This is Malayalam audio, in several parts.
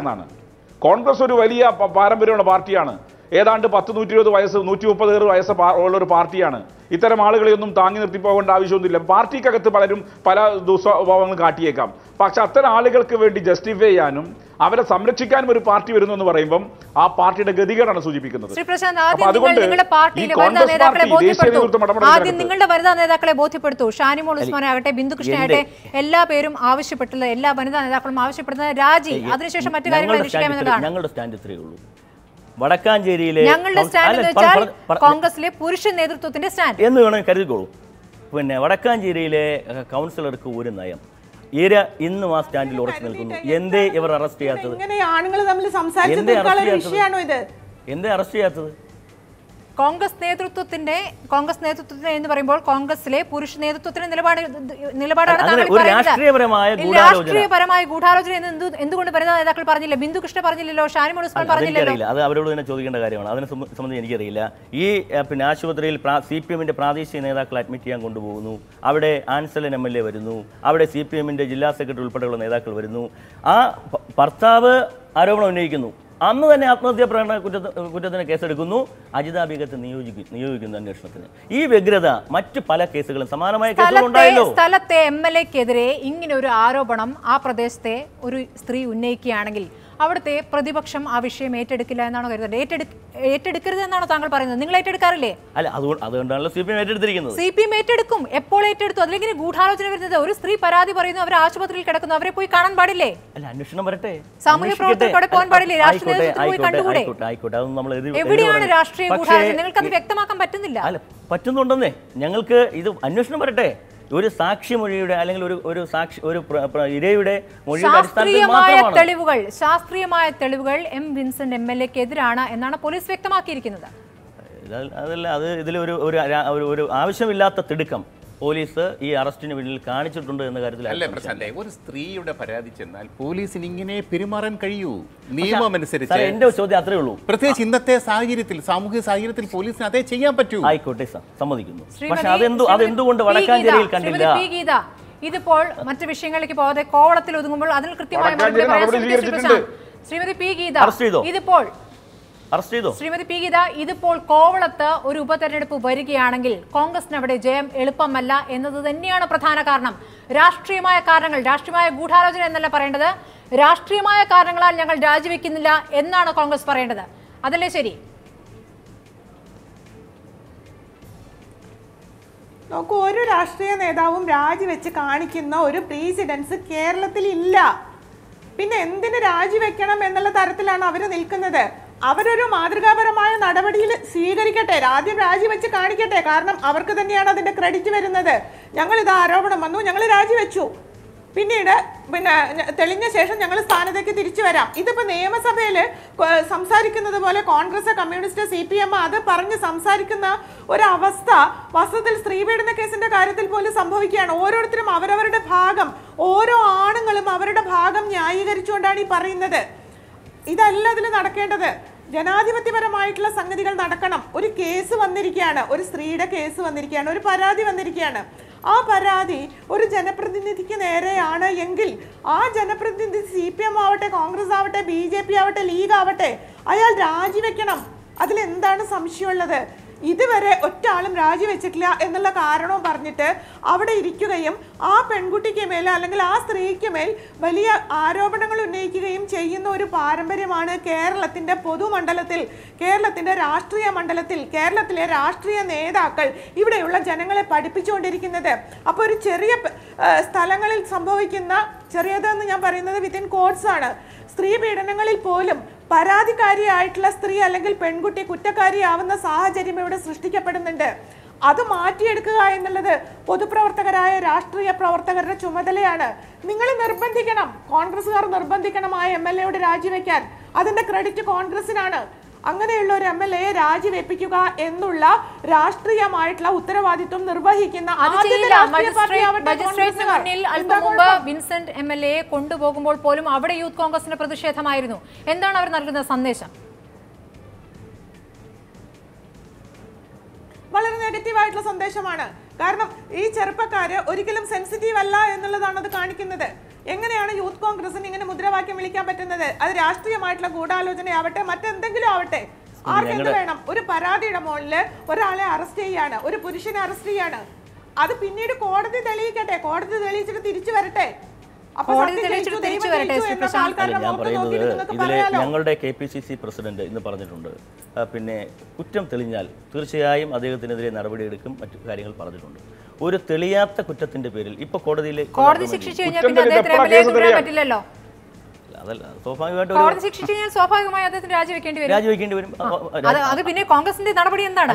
എന്നാണ്. കോൺഗ്രസ് ഒരു വലിയ പാരമ്പര്യമുള്ള പാർട്ടിയാണ്. ഏതാണ്ട് 10-120 വയസ്സ് 130 വയസ്സ് ഉള്ളൊരു പാർട്ടിയാണ്. ഇത്തരം ആളുകളെയൊന്നും താങ്ങി നിർത്തി പോകേണ്ട ആവശ്യമൊന്നുമില്ല. പാർട്ടിക്കകത്ത് പലരും പല ദുസ്വഭാവങ്ങൾ കാട്ടിയേക്കാം. പക്ഷെ അത്തരം ആളുകൾക്ക് വേണ്ടി ജസ്റ്റിഫൈ ചെയ്യാനും അവരെ സംരക്ഷിക്കാനും ഒരു പാർട്ടി വരുന്നു എന്ന് പറയുമ്പോൾ ആ പാർട്ടിയുടെ ഗതികേടാണ് സൂചിപ്പിക്കുന്നത്. നിങ്ങളുടെ വനിതാ നേതാക്കളെ ബോധ്യപ്പെടുത്തൂ. ഷാനിമോൾ ഉസ്മാൻ ആകട്ടെ, ബിന്ദുകൃഷ്ണയാകട്ടെ, എല്ലാ പേരും ആവശ്യപ്പെട്ടുള്ള എല്ലാ വനിതാ നേതാക്കളും ആവശ്യപ്പെടുന്നത് രാജി, അതിനുശേഷം മറ്റു കാര്യങ്ങൾ അന്വേഷിക്കാമെന്നതാണ്. ഞങ്ങളുടെ സ്റ്റാൻഡ് ഇത്രയേ ഉള്ളൂ. വടക്കാഞ്ചേരിയിലെ ഞങ്ങളുടെ സ്റ്റാൻഡ് കോൺഗ്രസിലെ പുരുഷ നേതൃത്വത്തിന്റെ സ്റ്റാൻഡ് എന്ന് വേണമെങ്കിൽ കരുതിക്കോളൂ. പിന്നെ വടക്കാഞ്ചേരിയിലെ കൗൺസിലർക്ക് ഒരു നയം ഇന്ന് ആ സ്റ്റാൻഡിൽ ഉറച്ചു നിൽക്കുന്നു. എന്തേ ഇവർ അറസ്റ്റ് ചെയ്യാത്തത്? എന്തേ അറസ്റ്റ് ചെയ്യാത്തത്? കോൺഗ്രസ് നേതൃത്വത്തിന്റെ എന്ന് പറയുമ്പോൾ കോൺഗ്രസിലെ പുരുഷ നേതൃത്വത്തിന്റെ നിലപാടാണ് രാഷ്ട്രീയപരമായ ഗൂഢാലോചന എന്ന് എന്തുകൊണ്ട് വനിതാ നേതാക്കൾ പറഞ്ഞില്ല? ബിന്ദുകൃഷ്ണ പറഞ്ഞില്ലല്ലോ, ഷാനിമോൾ ഉസ്മാൻ പറഞ്ഞില്ലല്ലോ. അത് അവരോട് തന്നെ ചോദിക്കേണ്ട കാര്യമാണ്. അതിനെ സംബന്ധിച്ച് എനിക്കറിയില്ല. ഈ പിന്നെ ആശുപത്രിയിൽ CPM-ന്റെ പ്രാദേശിക നേതാക്കളെ അഡ്മിറ്റ് ചെയ്യാൻ കൊണ്ടുപോകുന്നു. അവിടെ ആൻസലൻ MLA വരുന്നു. അവിടെ CPM-ന്റെ ജില്ലാ സെക്രട്ടറി ഉൾപ്പെടെയുള്ള നേതാക്കൾ വരുന്നു. ആ ഭർത്താവ് ആരോപണം ഉന്നയിക്കുന്നു. അന്ന് തന്നെ ആത്മഹത്യാ പ്രകടന കുറ്റത്തിന് കേസെടുക്കുന്നു. അജിത ബീഗത്തെ നിയോഗിക്കുന്നു അന്വേഷണത്തിന്. ഈ വ്യഗ്രത മറ്റു പല കേസുകളും സമാനമായ കേസുകളുണ്ടായല്ലോ. സ്ഥലത്തെ MLA-ക്കെതിരെ ഇങ്ങനെ ഒരു ആരോപണം ആ പ്രദേശത്തെ ഒരു സ്ത്രീ ഉന്നയിക്കുകയാണെങ്കിൽ അവിടുത്തെ പ്രതിപക്ഷം ആ വിഷയം ഏറ്റെടുക്കില്ല എന്നാണോ കരുതുന്നത്? ഏറ്റെടുക്കരുത് എന്നാണോ താങ്കൾ പറയുന്നത്? നിങ്ങൾ ഏറ്റെടുക്കാറില്ലേ? അല്ല, അതുകൊണ്ടാണല്ലോ CPM ഏറ്റെടുത്തിരിക്കുന്നത്. CPM ഏറ്റെടുക്കും. എപ്പോൾ ഏറ്റെടുത്തു? അതിലെങ്ങനെ ഗൂഢാലോചന വരുന്നത്? ഒരു സ്ത്രീ പരാതി പറയുന്നു, അവർ ആശുപത്രിയിൽ കിടക്കുന്നു, അവരെ പോയി കാണാൻ പാടില്ലേ? അല്ല, അന്വേഷണം വരട്ടെ. സാമൂഹ്യ പ്രവർത്തകരോടെ പോകാൻ പാടില്ലേ? രാഷ്ട്രീയ നേതൃത്വത്തിൽ പോയി കണ്ടുകൂടെ? എവിടെയാണ് രാഷ്ട്രീയ ഗൂഢാലോചന? നിങ്ങൾക്ക് അത് വ്യക്തമാക്കാൻ പറ്റുന്നില്ല. അല്ല, പറ്റുന്നുണ്ടെന്നേ. ഞങ്ങൾക്ക് ഇത് അന്വേഷണം വരട്ടെ. ഒരു സാക്ഷിമൊഴിയുടെ അല്ലെങ്കിൽ ഒരു ഇരയുടെ ശാസ്ത്രീയമായ തെളിവുകൾ M. വിൻസെന്റ് MLA-ക്കെതിരാണ് എന്നാണ് പോലീസ് വ്യക്തമാക്കിയിരിക്കുന്നത്. അതല്ല, അത് ഇതിലൊരു ആവശ്യമില്ലാത്ത തിടുക്കം പോലീസ് ഈ അറസ്റ്റിന് പിന്നിൽ കാണിച്ചിട്ടുണ്ട് എന്ന കാര്യത്തിൽ അല്ലേ പ്രശ്നമല്ലേ? ഒരു സ്ത്രീയുടെ പരാതി ചെന്നാൽ പോലീസിന് ഇങ്ങനെ പെരുമാറാൻ കഴിയൂ? നിയമം അനുസരിച്ച്. എന്റെ ചോദ്യം അത്രേ ഉള്ളൂ. പ്രത്യേകിച്ച് ഇന്നത്തെ സാഹചര്യത്തിൽ, സാമൂഹിക സാഹചര്യത്തിൽ പോലീസിന് അതേ ചെയ്യാൻ പറ്റൂ. ആയിക്കോട്ടെ, സമ്മതിക്കുന്നു. പക്ഷെ അതെന്തുകൊണ്ട് വടക്കാഞ്ചേരിയിൽ കണ്ടില്ല? ഇതിപ്പോൾ മറ്റു വിഷയങ്ങളിലേക്ക് പോകാതെ കോവളത്തിൽ ഒതുങ്ങുമ്പോൾ അതിൽ കൃത്യമായ ശ്രീമതി പി ഗീത ഇതിപ്പോൾ ശ്രീമതി പി ഗീത ഇതിപ്പോൾ കോവളത്ത് ഒരു ഉപതെരഞ്ഞെടുപ്പ് വരികയാണെങ്കിൽ കോൺഗ്രസിന് അവിടെ ജയം എളുപ്പമല്ല എന്നത് തന്നെയാണ് പ്രധാന കാരണം. രാഷ്ട്രീയമായ കാരണങ്ങൾ, രാഷ്ട്രീയമായ ഗൂഢാലോചന എന്നല്ല പറയേണ്ടത്, രാഷ്ട്രീയമായ കാരണങ്ങളാൽ ഞങ്ങൾ രാജിവെക്കുന്നില്ല എന്നാണ് കോൺഗ്രസ് പറയേണ്ടത്. അതല്ലേ ശരി? നോക്കൂ, ഒരു രാഷ്ട്രീയ നേതാവും രാജിവെച്ച് കാണിക്കുന്ന ഒരു പ്രീസിഡൻസ് കേരളത്തിൽ ഇല്ല. പിന്നെ എന്തിന് രാജിവെക്കണം എന്നുള്ള തരത്തിലാണ് അവർ നിൽക്കുന്നത്. അവരൊരു മാതൃകാപരമായ നടപടിയിൽ സ്വീകരിക്കട്ടെ, ആദ്യം രാജിവെച്ച് കാണിക്കട്ടെ. കാരണം അവർക്ക് തന്നെയാണ് അതിന്റെ ക്രെഡിറ്റ് വരുന്നത്. ഞങ്ങളിത് ആരോപണം വന്നു, ഞങ്ങൾ രാജിവെച്ചു, പിന്നീട് തെളിഞ്ഞ ശേഷം ഞങ്ങൾ സ്ഥാനത്തേക്ക് തിരിച്ചു വരാം. ഇതിപ്പോ നിയമസഭയിൽ സംസാരിക്കുന്നത് പോലെ കോൺഗ്രസ്, കമ്മ്യൂണിസ്റ്റ്, CPM അത് പറഞ്ഞ് സംസാരിക്കുന്ന ഒരവസ്ഥ വാസ്തവത്തിൽ സ്ത്രീപീഡന കേസിന്റെ കാര്യത്തിൽ പോലും സംഭവിക്കുകയാണ്. ഓരോരുത്തരും അവരവരുടെ ഭാഗം, ഓരോ ആണുങ്ങളും അവരുടെ ഭാഗം ന്യായീകരിച്ചുകൊണ്ടാണ് ഈ പറയുന്നത്. ഇതല്ല ഇതിൽ നടക്കേണ്ടത്. ജനാധിപത്യപരമായിട്ടുള്ള സംഗതികൾ നടക്കണം. ഒരു കേസ് വന്നിരിക്കുകയാണ്, ഒരു സ്ത്രീയുടെ കേസ് വന്നിരിക്കുകയാണ്, ഒരു പരാതി വന്നിരിക്കുകയാണ്. ആ പരാതി ഒരു ജനപ്രതിനിധിക്ക് നേരെയാണ് എങ്കിൽ ആ ജനപ്രതിനിധി CPM ആവട്ടെ, കോൺഗ്രസ് ആവട്ടെ, BJP ആവട്ടെ, ലീഗ് ആവട്ടെ, അയാൾ രാജിവെക്കണം. അതിലെന്താണ് സംശയമുള്ളത്? ഇതുവരെ ഒറ്റ ആളും രാജിവെച്ചിട്ടില്ല എന്നുള്ള കാരണവും പറഞ്ഞിട്ട് അവിടെ ഇരിക്കുകയും ആ പെൺകുട്ടിക്ക് മേൽ അല്ലെങ്കിൽ ആ സ്ത്രീക്ക് മേൽ വലിയ ആരോപണങ്ങൾ ഉന്നയിക്കുകയും ചെയ്യുന്ന ഒരു പാരമ്പര്യമാണ് കേരളത്തിൻ്റെ പൊതുമണ്ഡലത്തിൽ, കേരളത്തിൻ്റെ രാഷ്ട്രീയ മണ്ഡലത്തിൽ, കേരളത്തിലെ രാഷ്ട്രീയ നേതാക്കൾ ഇവിടെയുള്ള ജനങ്ങളെ പഠിപ്പിച്ചുകൊണ്ടിരിക്കുന്നത്. അപ്പോൾ ഒരു ചെറിയ സ്ഥലങ്ങളിൽ സംഭവിക്കുന്ന, ചെറിയതെന്ന് ഞാൻ പറയുന്നത് വിത്തിൻ കോട്ട്സ് ആണ്, സ്ത്രീ പീഡനങ്ങളിൽ പോലും പരാതിക്കാരിയായിട്ടുള്ള സ്ത്രീ അല്ലെങ്കിൽ പെൺകുട്ടി കുറ്റക്കാരിയാവുന്ന സാഹചര്യം ഇവിടെ സൃഷ്ടിക്കപ്പെടുന്നുണ്ട്. അത് മാറ്റിയെടുക്കുക എന്നുള്ളത് പൊതുപ്രവർത്തകരായ രാഷ്ട്രീയ പ്രവർത്തകരുടെ ചുമതലയാണ്. നിങ്ങൾ നിർബന്ധിക്കണം, കോൺഗ്രസ്സുകാർ നിർബന്ധിക്കണം ആ MLA-യോട് രാജിവെക്കാൻ. അതിന്റെ ക്രെഡിറ്റ് കോൺഗ്രസിനാണ്. അങ്ങനെയുള്ള ഒരു MLA-യെ രാജിവെപ്പിക്കുക എന്നുള്ള രാഷ്ട്രീയമായിട്ടുള്ള ഉത്തരവാദിത്വം നിർവഹിക്കുന്ന വിൻസെന്റ് MLA-യെ കൊണ്ടുപോകുമ്പോൾ പോലും അവിടെ യൂത്ത് കോൺഗ്രസിന്റെ പ്രതിഷേധമായിരുന്നു. എന്താണ് അവർ നൽകുന്ന സന്ദേശം? വളരെ നെഗറ്റീവായിട്ടുള്ള സന്ദേശമാണ്. കാരണം ഈ ചെറുപ്പക്കാര് ഒരിക്കലും സെൻസിറ്റീവ് അല്ല എന്നുള്ളതാണ് അത് കാണിക്കുന്നത്. എങ്ങനെയാണ് യൂത്ത് കോൺഗ്രസിന് ഇങ്ങനെ മുദ്രാവാക്യം വിളിക്കാൻ പറ്റുന്നത്? അത് രാഷ്ട്രീയമായിട്ടുള്ള ഗൂഢാലോചനയാവട്ടെ, മറ്റെന്തെങ്കിലും ആവട്ടെ, ആർക്കെന്ത് വേണം? ഒരു പരാതിയുടെ മുകളില് ഒരാളെ അറസ്റ്റ് ചെയ്യാണ്, ഒരു പുരുഷനെ അറസ്റ്റ് ചെയ്യാണ്. അത് പിന്നീട് കോടതി തെളിയിക്കട്ടെ, കോടതി തെളിയിച്ചിട്ട് തിരിച്ചു വരട്ടെ. ഞങ്ങളുടെ KPCC പ്രസിഡന്റ് ഇന്ന് പറഞ്ഞിട്ടുണ്ട്, പിന്നെ കുറ്റം തെളിഞ്ഞാൽ തീർച്ചയായും അദ്ദേഹത്തിനെതിരെ നടപടിയെടുക്കും, മറ്റു കാര്യങ്ങൾ പറഞ്ഞിട്ടുണ്ട്. ഒരു തെളിയാത്ത കുറ്റത്തിന്റെ പേരിൽ ഇപ്പൊ കോടതി ശിക്ഷിച്ചു കഴിഞ്ഞാൽ പിന്നെ അദ്ദേഹത്തിന് പറ്റില്ലല്ലോ. അതല്ല, സ്വാഭാവികമായിട്ട് കോടതി ശിക്ഷിച്ചു കഴിഞ്ഞാൽ സ്വാഭാവികമായി അദ്ദേഹത്തിന് രാജിവെക്കേണ്ടി വരും. അത് പിന്നെ കോൺഗ്രസിന്റെ നടപടി എന്താണ്?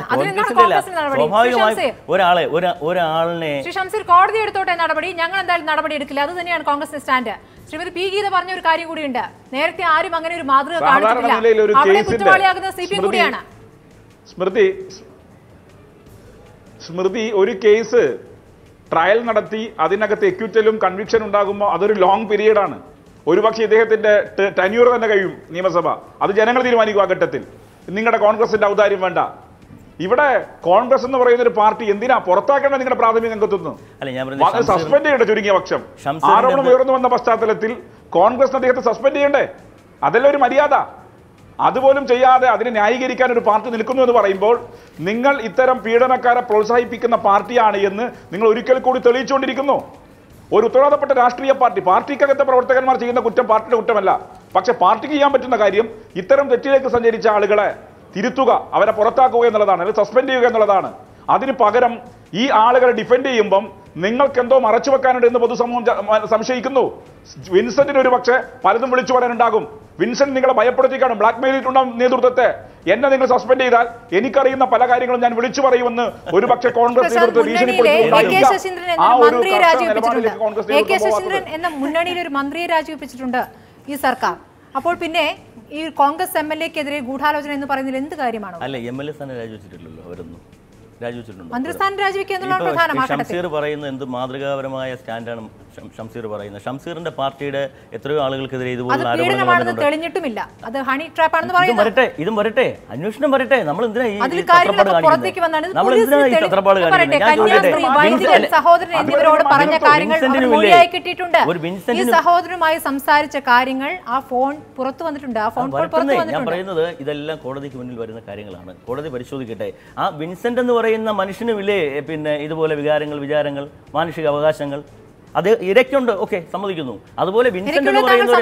ഒരാളിനെ ഷംസീർ കോടതി എടുത്തോട്ടെ നടപടി, ഞങ്ങൾ എന്തായാലും നടപടി എടുക്കില്ല. അത് തന്നെയാണ് കോൺഗ്രസിന്റെ സ്റ്റാൻഡ്. ശ്രീമതി പി ഗീത പറഞ്ഞ ഒരു കാര്യം കൂടിയുണ്ട്, നേരത്തെ ആരും അങ്ങനെ ഒരു മാതൃക കാണിച്ചിട്ടില്ല, അവിടെ കുറ്റവാളിയാകുന്ന CPM കൂടിയാണ്. സ്മൃതി, ഒരു കേസ് ട്രയൽ നടത്തി അതിനകത്ത് എക്വിറ്റലും കൺവിക്ഷൻ ഉണ്ടാകുമ്പോൾ അതൊരു ലോങ് പീരീഡ് ആണ്. ഒരുപക്ഷെ ഇദ്ദേഹത്തിന്റെ ടെന്യൂർ തന്നെ കഴിയും നിയമസഭ. അത് ജനങ്ങൾ തീരുമാനിക്കും ആ ഘട്ടത്തിൽ. നിങ്ങളുടെ കോൺഗ്രസിന്റെ ഔദാര്യം വേണ്ട. ഇവിടെ കോൺഗ്രസ് എന്ന് പറയുന്ന ഒരു പാർട്ടി എന്തിനാ പുറത്താക്കേണ്ടത്? നിങ്ങളുടെ പ്രാഥമിക അംഗത്വം സസ്പെൻഡ് ചെയ്യേണ്ട ചുരുങ്ങിയ പക്ഷം. ആരോപണം ഉയർന്നു വന്ന പശ്ചാത്തലത്തിൽ കോൺഗ്രസ് അദ്ദേഹത്തെ സസ്പെൻഡ് ചെയ്യണ്ടേ? അതല്ല ഒരു മര്യാദ. അതുപോലും ചെയ്യാതെ അതിനെ ന്യായീകരിക്കാൻ ഒരു പാർട്ടി നിൽക്കുന്നു എന്ന് പറയുമ്പോൾ നിങ്ങൾ ഇത്തരം പീഡനക്കാരെ പ്രോത്സാഹിപ്പിക്കുന്ന പാർട്ടിയാണ് എന്ന് നിങ്ങൾ ഒരിക്കൽ കൂടി തെളിയിച്ചുകൊണ്ടിരിക്കുന്നു. ഒരു ഉത്തരവാദപ്പെട്ട രാഷ്ട്രീയ പാർട്ടിക്കകത്തെ പ്രവർത്തകന്മാർ ചെയ്യുന്ന കുറ്റം പാർട്ടിയുടെ കുറ്റമല്ല. പക്ഷെ പാർട്ടിക്ക് ചെയ്യാൻ പറ്റുന്ന കാര്യം ഇത്തരം തെറ്റിലേക്ക് സഞ്ചരിച്ച ആളുകളെ തിരുത്തുക, അവരെ പുറത്താക്കുക എന്നുള്ളതാണ്, അല്ലെങ്കിൽ സസ്പെൻഡ് ചെയ്യുക എന്നുള്ളതാണ്. അതിന് പകരം ഈ ആളുകളെ ഡിഫെൻഡ് ചെയ്യുമ്പം നിങ്ങൾക്ക് എന്തോ മറച്ചു വെക്കാനുണ്ട് എന്ന് പൊതുസമൂഹം സംശയിക്കുന്നു. വിൻസെന്റിന് ഒരു പക്ഷേ പലതും വിളിച്ചു പറയാനുണ്ടാകും. വിൻസെന്റ് നിങ്ങളെ ഭയപ്പെടുത്തിക്കാണ്, ബ്ലാക്ക് മെയിൽ ചെയ്തിട്ടുണ്ടാകും നേതൃത്വത്തെ. എന്നെ നിങ്ങൾ സസ്പെൻഡ് ചെയ്താൽ എനിക്കറിയുന്ന പല കാര്യങ്ങളും ഞാൻ വിളിച്ചു പറയുമെന്ന് ഒരു പക്ഷേ കോൺഗ്രസ് എന്ന മുന്നണിയിൽ ഒരു മന്ത്രിയെ രാജിവെപ്പിച്ചിട്ടുണ്ട് ഈ സർക്കാർ. അപ്പോൾ പിന്നെ ഈ കോൺഗ്രസ് MLA-ക്കെതിരെ ഗൂഢാലോചന എന്ന് പറയുന്നതിൽ എന്ത് കാര്യമാണ്? അല്ല, MLA സ്ഥാനം രാജിവെച്ചിട്ടില്ലല്ലോ, അവരൊന്നും രാജിവെച്ചിട്ടുണ്ട്. മന്ത്രിസ്ഥാനം രാജിവെക്കുക എന്നുള്ളതാണ് പ്രധാനമാണ്. ഷംസീർ പറയുന്ന എന്ത് മാതൃകാപരമായ സ്റ്റാൻഡാണ് ഷംസീർ പറയുന്നത്. ഷംസീറിന്റെ പാർട്ടിയുടെ എത്രയോ ആളുകൾക്കെതിരെ ഇതുപോലുള്ള ആരോപണങ്ങൾ തെളിഞ്ഞിട്ടുമില്ല. അത് ഹണി ട്രാപ്പ് ആണെന്ന് പറയുന്നത്. ഇതും വരട്ടെ, അന്വേഷണം വരട്ടെ. നമ്മൾ എന്തിനാ ഈ സഹോദരൻ എന്നിവരോട് പറഞ്ഞ കാര്യങ്ങൾ മൊഴിയായി കിട്ടിയിട്ടുണ്ട്. ഈ സഹോദരനുമായി സംസാരിച്ച കാര്യങ്ങൾ ആ ഫോൺ പുറത്തു വന്നിട്ടുണ്ട്. ആ ഫോൺ ഞാൻ പറയുന്നത് ഇതെല്ലാം കോടതിക്ക് മുന്നിൽ വരുന്ന കാര്യങ്ങളാണ്. കോടതി പരിശോധിക്കട്ടെ. ആ വിൻസെന്റ് എന്ന് പറയുന്ന മനുഷ്യനുമില്ലേ പിന്നെ ഇതുപോലെ വികാരങ്ങൾ, വിചാരങ്ങൾ, മാനുഷിക അവകാശങ്ങൾ അത് ഇരയ്ക്കുണ്ട്. ഓക്കെ, സമ്മതിക്കുന്നു. അതുപോലെ വിൻസെന്റ് എന്ന് പറയുന്ന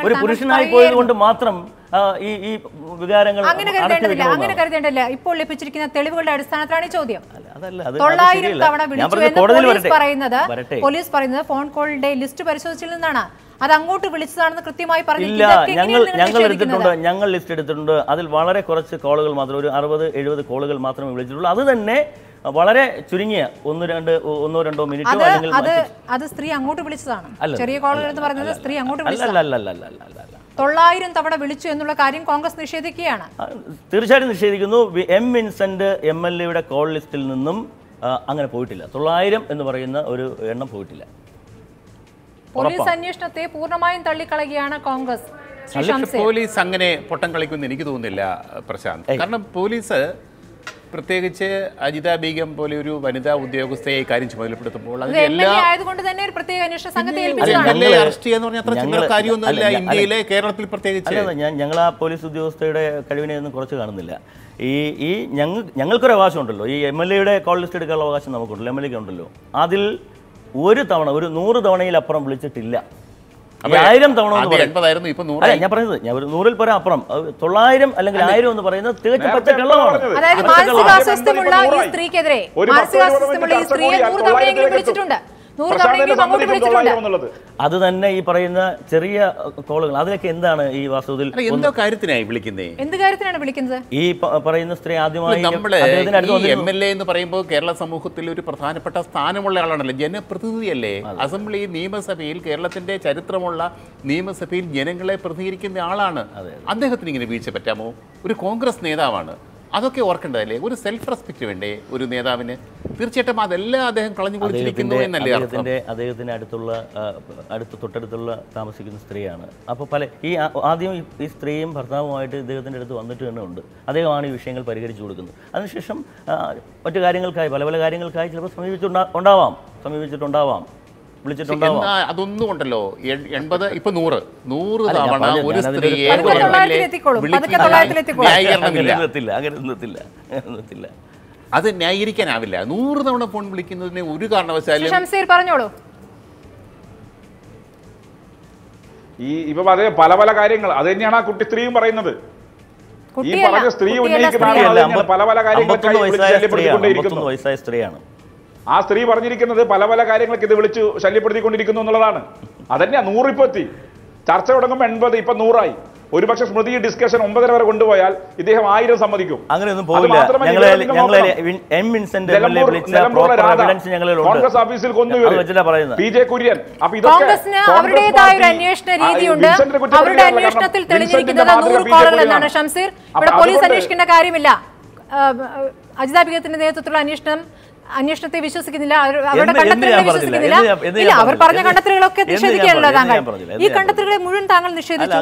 ഒരു പുരുഷനായി പോയത് കൊണ്ട് മാത്രം ഈ വികാരങ്ങൾ അങ്ങനെ കരുതേണ്ടല്ല. ഇപ്പോൾ ലഭിച്ചിരിക്കുന്ന തെളിവുകളുടെ അടിസ്ഥാനത്തിലാണ് ചോദ്യം. അതല്ല, 900 തവണ പോലീസ് പറയുന്നത് ഫോൺ കോളിന്റെ ലിസ്റ്റ് പരിശോധിച്ചതിൽ നിന്നാണ്. അത് അങ്ങോട്ട് വിളിച്ചതാണെന്ന് കൃത്യമായി പറഞ്ഞില്ല. ഞങ്ങൾ ലിസ്റ്റ് എടുത്തിട്ടുണ്ട്. അതിൽ വളരെ കുറച്ച് കോളുകൾ മാത്രം, ഒരു 60-70 കോളുകൾ മാത്രമേ വിളിച്ചിട്ടുള്ളൂ. അത് തന്നെ വളരെ ചുരുങ്ങിയ 1-2 മിനിറ്റോ അല്ലെങ്കിൽ അത് സ്ത്രീ അങ്ങോട്ട് വിളിച്ചതാണ്. ചെറിയ കോളുകൾ എന്ന് പറയുന്നത് സ്ത്രീ അങ്ങോട്ട് വിളിച്ചതാണ്. 900 തവണ വിളിച്ചു എന്നുള്ള കാര്യം കോൺഗ്രസ് നിഷേധിക്കുകയാണ്. തീർച്ചയായിട്ടും നിഷേധിക്കുന്നു. വിൻസെന്റ് MLA-യുടെ കോൾ ലിസ്റ്റിൽ നിന്നും അങ്ങനെ പോയിട്ടില്ല. 900 എന്ന് പറയുന്ന ഒരു എണ്ണം പോയിട്ടില്ല. പോലീസ് അന്വേഷണത്തെ പൂർണ്ണമായും തള്ളിക്കളയുകയാണ് കോൺഗ്രസ്. പോലീസ് അങ്ങനെ പൊട്ടം കളിക്കുമെന്ന് എനിക്ക് തോന്നുന്നില്ല പ്രശാന്ത്. കാരണം പോലീസ് പ്രത്യേകിച്ച് അജിത ബീഗം പോലെ ഒരു വനിതാ ഉദ്യോഗസ്ഥയെ കാര്യം ചുമതലപ്പെടുത്തുമ്പോൾ ഇന്ത്യയിലെ കേരളത്തിൽ പ്രത്യേകിച്ച് ഞങ്ങൾ ആ പോലീസ് ഉദ്യോഗസ്ഥയുടെ കഴിവിനെ ഒന്നും കുറച്ച് കാണുന്നില്ല. ഈ ഞങ്ങൾക്കൊരു അവകാശമുണ്ടല്ലോ, ഈ MLA-യുടെ കോൾ ലിസ്റ്റ് എടുക്കാനുള്ള അവകാശം നമുക്കുണ്ടല്ലോ, MLA-ക്ക് ഉണ്ടല്ലോ. അതിൽ ഒരു തവണ, ഒരു 100 തവണയിലപ്പുറം വിളിച്ചിട്ടില്ല. 1000 തവണ ഞാൻ പറയുന്നത്, ഞാൻ ഒരു 100-ൽ പരം അപ്പുറം 900 അല്ലെങ്കിൽ 1000 എന്ന് പറയുന്നത് തികച്ചും പച്ചക്കള്ളമാണ്. അതായത് മാനസികാസ്വാസ്ഥ്യമുള്ള ഈ സ്ത്രീക്കെതിരെ, മാനസികാസ്വാസ്ഥ്യമുള്ള ഈ സ്ത്രീയെ 100 തവണയെങ്കിലും വിളിച്ചിട്ടുണ്ട്. അത് തന്നെ ഈ പറയുന്ന ചെറിയ കോളുകൾ, അതിലൊക്കെ എന്താണ് ഈ വാസ്തവത്തിൽ എന്തോ കാര്യത്തിനായി വിളിക്കുന്നത്? എന്ത് കാര്യത്തിനാണ് വിളിക്കുന്നത്? ഈ പറയുന്ന സ്ത്രീ ആദ്യമായി MLA എന്ന് പറയുമ്പോൾ കേരള സമൂഹത്തിൽ ഒരു പ്രധാനപ്പെട്ട സ്ഥാനമുള്ള ആളാണല്ലോ, ജനപ്രതിനിധിയല്ലേ. അസംബ്ലി, നിയമസഭയിൽ, കേരളത്തിന്റെ ചരിത്രമുള്ള നിയമസഭയിൽ ജനങ്ങളെ പ്രതിനിധീകരിക്കുന്ന ആളാണ്. അദ്ദേഹത്തിന് ഇങ്ങനെ വീഴ്ച പറ്റാമോ? ഒരു കോൺഗ്രസ് നേതാവാണ്. അതൊക്കെ ഓർക്കേണ്ടതല്ലേ? ഒരു സെൽഫ് റെസ്പെക്ട് വേണ്ടേ ഒരു നേതാവിന്? തീർച്ചയായിട്ടും അതെല്ലാം അദ്ദേഹം കളഞ്ഞു കൊടുത്തിരിക്കുന്നു എന്നല്ലേ അർത്ഥം? അദ്ദേഹത്തിന് തൊട്ടടുത്തുള്ള താമസിക്കുന്ന സ്ത്രീയാണ്. അപ്പോൾ ആദ്യം ഈ സ്ത്രീയും ഭർത്താവുമായിട്ട് ഇദ്ദേഹത്തിൻ്റെ അടുത്ത് വന്നിട്ട് തന്നെ ഉണ്ട്. അദ്ദേഹമാണ് ഈ വിഷയങ്ങൾ പരിഹരിച്ചു കൊടുക്കുന്നത്. അതിനുശേഷം മറ്റു കാര്യങ്ങൾക്കായി പല കാര്യങ്ങൾക്കായി ചിലപ്പോൾ സമീപിച്ചിട്ടുണ്ടാവാം, വിളിച്ചിട്ടുണ്ടാവാം. അതൊന്നും ഉണ്ടല്ലോ 80 ഇപ്പൊ 100 തവണ ഒരു സ്ത്രീയെ അത് ന്യായീകരിക്കാനാവില്ല. 100 തവണ ഫോൺ വിളിക്കുന്നതിന് ഒരു കാരണവശാലും പറഞ്ഞോളൂ. ഇപ്പൊ അതേ പല കാര്യങ്ങൾ അത് തന്നെയാണ് ആ കുട്ടി സ്ത്രീയും പറയുന്നത്. ഈ പറഞ്ഞ സ്ത്രീ ഉന്നയിക്കുന്നതാണ് പല കാര്യങ്ങൾ വയസ്സായ സ്ത്രീയാണ്. ആ സ്ത്രീ പറഞ്ഞിരിക്കുന്നത് പല കാര്യങ്ങൾക്ക് ഇത് വിളിച്ചു ശല്യപ്പെടുത്തിക്കൊണ്ടിരിക്കുന്നു എന്നുള്ളതാണ്. അതന്നെയാ 100 ഇപ്പൊ എത്തി. ചർച്ച തുടങ്ങുമ്പോൾ 80, ഇപ്പൊ 100 ഒരുപക്ഷെ സ്മൃതി ഡിസ്കഷൻ 9 വരെ കൊണ്ടുപോയാൽ ഇദ്ദേഹം 1000 സമ്മതിക്കും. അങ്ങനെയൊന്നും പോകില്ല. കോൺഗ്രസ് ഓഫീസിൽ കൊന്നു പി ജെ കുര്യൻ. അപ്പൊ കോൺഗ്രസിന് അവരുടേതായ ഒരു അന്വേഷണ രീതിയുണ്ട്. അവരുടെ അന്വേഷണത്തിൽ തെളിഞ്ഞിരിക്കുന്നത് 100 കോളുകൾ എന്നാണ് ഷംസീർ. ഇവിടെ പോലീസ് അന്വേഷിക്കേണ്ട കാര്യമില്ല. അജിത ബീഗത്തിന്റെ നേതൃത്വത്തിലുള്ള അന്വേഷണത്തെ വിശ്വസിക്കുന്നില്ല, അവരുടെ കണ്ടെത്തലുകളെ വിശ്വസിക്കുന്നില്ല. ഇല്ല, അവർ പറഞ്ഞ കണ്ടെത്തലുകളൊക്കെ നിഷേധിക്കാനല്ലോ താങ്കൾ. ഈ കണ്ടെത്തലുകളെ മുഴുവൻ താങ്കൾ നിഷേധിച്ചു.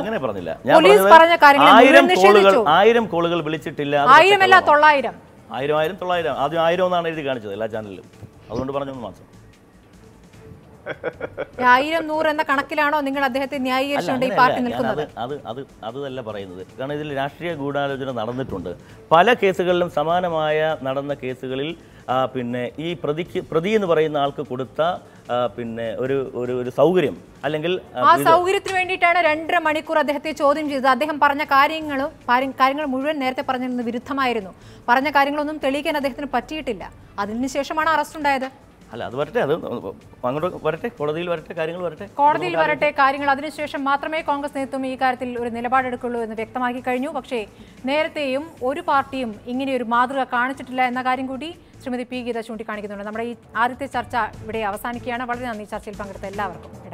പോലീസ് പറഞ്ഞ കാര്യങ്ങൾ മുഴുവൻ നിഷേധിച്ചു. 1000 കോളുകൾ വിളിച്ചിട്ടില്ല. 1000 അല്ല 900. 900 ആദ്യം 1000 എന്നാണ് എഴുതി കാണിച്ചത് എല്ലാ ചാനലിലും. അതുകൊണ്ട് പറഞ്ഞു മാത്രം. 1000, 100 എന്ന കണക്കിലാണോ നിങ്ങൾ അദ്ദേഹത്തെ ന്യായീകരിച്ചുകൊണ്ട് ഈ പാർട്ടി നിൽക്കുന്നത്? അതല്ല പറയുന്നത്. കാരണം ഇതിൽ രാഷ്ട്രീയ ഗൂഢാലോചന നടന്നിട്ടുണ്ട്. പല കേസുകളിലും സമാനമായ നടന്ന കേസുകളിൽ പിന്നെ ഈ പ്രതി എന്ന് പറയുന്ന ആൾക്ക് കൊടുത്ത പിന്നെ ഒരു സൗകര്യം അല്ലെങ്കിൽ ആ സൗകര്യത്തിന് വേണ്ടിയിട്ടാണ് 2.5 മണിക്കൂർ അദ്ദേഹത്തെ ചോദ്യം ചെയ്തത്. അദ്ദേഹം പറഞ്ഞ കാര്യങ്ങൾ മുഴുവൻ നേരത്തെ പറഞ്ഞതിന് വിരുദ്ധമായിരുന്നു. പറഞ്ഞ കാര്യങ്ങളൊന്നും തെളിയിക്കാൻ അദ്ദേഹത്തിന് പറ്റിയിട്ടില്ല. അതിനുശേഷമാണ് അറസ്റ്റ് ഉണ്ടായത്. അല്ല, അത് വരട്ടെ, അത് അങ്ങോട്ട് വരട്ടെ, കോടതിയിൽ വരട്ടെ, കോടതിയിൽ വരട്ടെ കാര്യങ്ങൾ. അതിനുശേഷം മാത്രമേ കോൺഗ്രസ് നേതൃത്വം ഈ കാര്യത്തിൽ ഒരു നിലപാടെടുക്കുള്ളൂ എന്ന് വ്യക്തമാക്കി കഴിഞ്ഞു. പക്ഷേ നേരത്തെയും ഒരു പാർട്ടിയും ഇങ്ങനെ ഒരു മാതൃക കാണിച്ചിട്ടില്ല എന്ന കാര്യം കൂടി ശ്രീമതി പി ഗീത ചൂണ്ടിക്കാണിക്കുന്നുണ്ട്. നമ്മുടെ ഈ ആദ്യത്തെ ചർച്ച ഇവിടെ അവസാനിക്കുകയാണ്. വളരെ നന്ദി ചർച്ചയിൽ പങ്കെടുത്ത എല്ലാവർക്കും.